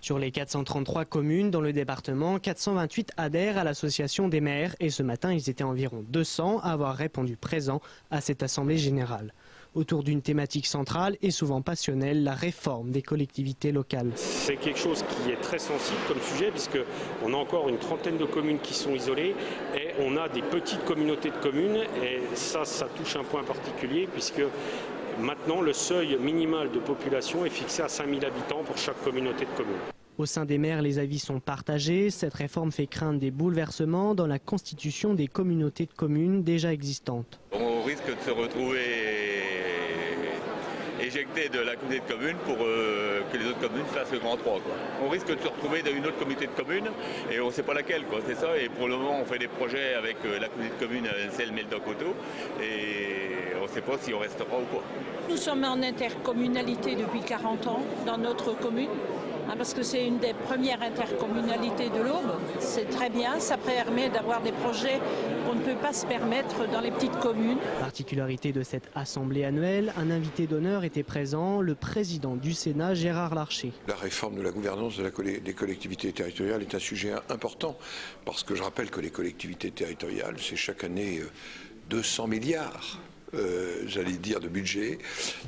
Sur les 433 communes dans le département, 428 adhèrent à l'association des maires et ce matin, ils étaient environ 200 à avoir répondu présent à cette assemblée générale. Autour d'une thématique centrale et souvent passionnelle, la réforme des collectivités locales. C'est quelque chose qui est très sensible comme sujet puisqu'on a encore une trentaine de communes qui sont isolées et on a des petites communautés de communes et ça touche un point particulier puisque maintenant le seuil minimal de population est fixé à 5000 habitants pour chaque communauté de communes. Au sein des maires, les avis sont partagés. Cette réforme fait craindre des bouleversements dans la constitution des communautés de communes déjà existantes. On risque de se retrouver éjecté de la communauté de communes pour que les autres communes fassent le grand 3. On risque de se retrouver dans une autre communauté de communes et on ne sait pas laquelle, c'est ça. Et pour le moment, on fait des projets avec la communauté de communes Celles-Mel-Coteau et on ne sait pas si on restera ou pas. Nous sommes en intercommunalité depuis 40 ans dans notre commune. Parce que c'est une des premières intercommunalités de l'Aube. C'est très bien, ça permet d'avoir des projets qu'on ne peut pas se permettre dans les petites communes. Particularité de cette assemblée annuelle, un invité d'honneur était présent, le président du Sénat, Gérard Larcher. La réforme de la gouvernance des collectivités territoriales est un sujet important, parce que je rappelle que les collectivités territoriales, c'est chaque année 200 milliards. J'allais dire de budget,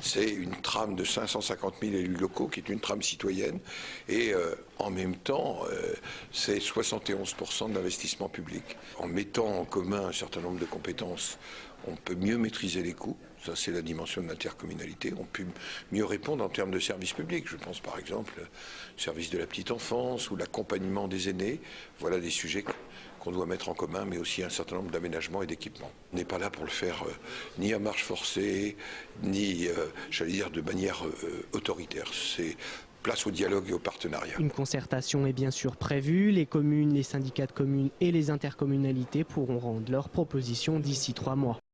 c'est une trame de 550 000 élus locaux qui est une trame citoyenne et en même temps c'est 71% de l'investissement public. En mettant en commun un certain nombre de compétences, on peut mieux maîtriser les coûts, ça c'est la dimension de l'intercommunalité, on peut mieux répondre en termes de services publics. Je pense par exemple au service de la petite enfance ou l'accompagnement des aînés, voilà des sujets qu'on doit mettre en commun, mais aussi un certain nombre d'aménagements et d'équipements. On n'est pas là pour le faire ni à marche forcée, ni, j'allais dire, de manière autoritaire. C'est place au dialogue et au partenariat. Une concertation est bien sûr prévue. Les communes, les syndicats de communes et les intercommunalités pourront rendre leurs propositions d'ici 3 mois.